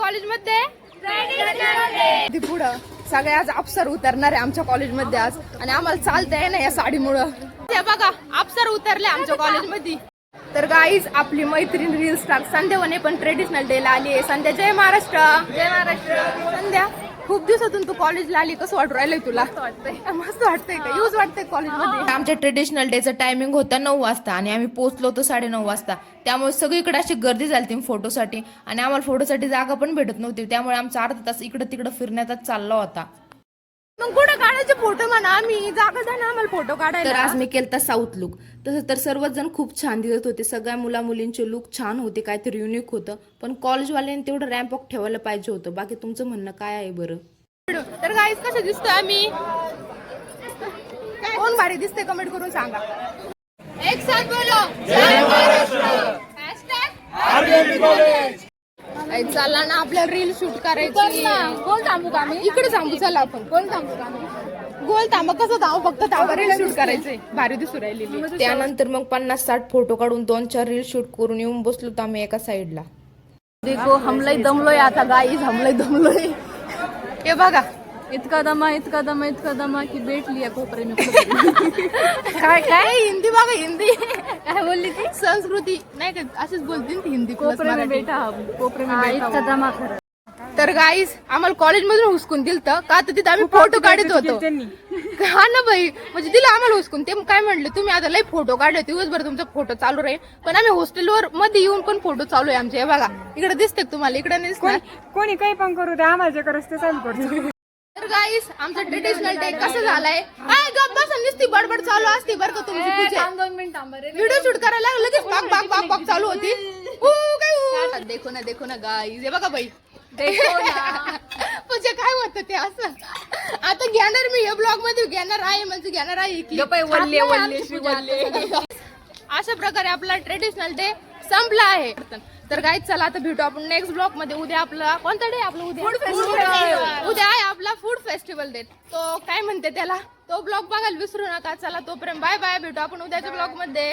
कॉलेजमध्ये पुढं सगळे आज अप्सर उतरणार आहे आमच्या कॉलेजमध्ये आज आणि आम्हाला चालता आहे ना या साडीमुळं. हे बघा अप्सर उतरले आमच्या कॉलेजमध्ये. तर गाईज आपली मैत्रीण रील स्टार संध्या वने पण ट्रेडिशनल डे ला आली आहे. संध्या जय महाराष्ट्र. जय महाराष्ट्र. संध्या खूप दिवसातून तू कॉलेजला आली, कसं वाटू राहिलंय तुला? मस्त वाटतंय का? यूज वाटतंय कॉलेजमध्ये? आमच्या ट्रेडिशनल डेचं टायमिंग होतं 9 वाजता आणि आम्ही पोहोचलो होतो 9:30 वाजता. त्यामुळे सगळीकडे अशी गर्दी झाली फोटोसाठी आणि आम्हाला फोटोसाठी जागा पण भेटत नव्हती. त्यामुळे आमचा अर्धा तास इकडं तिकडं फिरण्यातच चालला होता. मग कुठं काढायचे फोटो म्हणा, आम्ही जागा द्या ना आम्हाला फोटो काढायला. तर आज मी केलता साऊथ लुक. तसं तर सर्वच जण खूप छान दिसत होते. सगळ्या मुला मुलींचे लुक छान होते, काहीतरी युनिक होतं. पण कॉलेजवाल्यांनी तेवढं रॅम्प वॉक ठेवायला पाहिजे होतं. बाकी तुमचं म्हणणं काय आहे बरं? तर गाईस कसं दिसतोय आम्ही? कोण भारी दिसते कमेंट करून सांगा. एक साथ बोलो जय महाराष्ट्र. #आरबीएमपी कॉलेज. चला ना आपल्याला रील शूट करायची. गोल थांबू का आम्ही? इकडे थांबू. चला आपण गोल थांबू का आम्ही? गोल थांबा. कसं थांबू? फक्त थांबा. रील शूट करायचंय. भारी दिसू राहिलेली. त्यानंतर मग 50-60 फोटो काढून 2-4 रील शूट करून येऊन बसलो तर आम्ही एका साईडला. देखो हमलय दमलोय आता गाईज. हमलय दमलोय. हे बघा इतका दमा की भेट लिया कोपरे में. काय काय हिंदी बघा. हिंदी काय बोलली ती? संस्कृती नाही का अशीच बोलते ती हिंदी. कोपरे में बैठा इतका दमा खरं. तर गाईस आम्हाला कॉलेज मधून हुसकून दिलतं का तर तिथे आम्ही फोटो काढत होतो. हा ना बाई, म्हणजे तिला आम्हाला हुसकून ते काय म्हणले, तुम्ही आता लई फोटो काढले दिवसभर तुमचा फोटो चालू राहील. पण आम्ही हॉस्टेलवर मध्ये येऊन पण फोटो चालू आहे आमचे. हे बघा इकडे दिसते तुम्हाला, इकडे नाही दिसणार. कोणी काही पण करू दे, आम्हाला जे करत ते चालू करतो. तर गाईस आमचा ट्रेडिशनल डे कसं झालाय? काय गप्पा नुसती बडबड चालू असते बरं का तुमची. 2 मिनिट थांबा रे. व्हिडिओ शूट करायला लगेच बाक बाक बाक बाक चालू होती. देखो ना गाईस. हे बघा बाई म्हणजे काय होतं ते असं. आता घेणार मी या ब्लॉग मध्ये घेणार आहे म्हणजे घेणार आहे की अशा प्रकारे आपला ट्रेडिशनल डे संपला आहे. तर गाईज चला आता भेटू आपण नेक्स्ट ब्लॉग मध्ये. उद्या आपला कोणता डे? आपला उद्या आहे आपला फूड फेस्टिवल डे. तो काय म्हणते त्याला, तो ब्लॉग बघायला विसरू नका. चला तोपर्यंत बाय बाय. भेटू आपण उद्याच्या ब्लॉग मध्ये.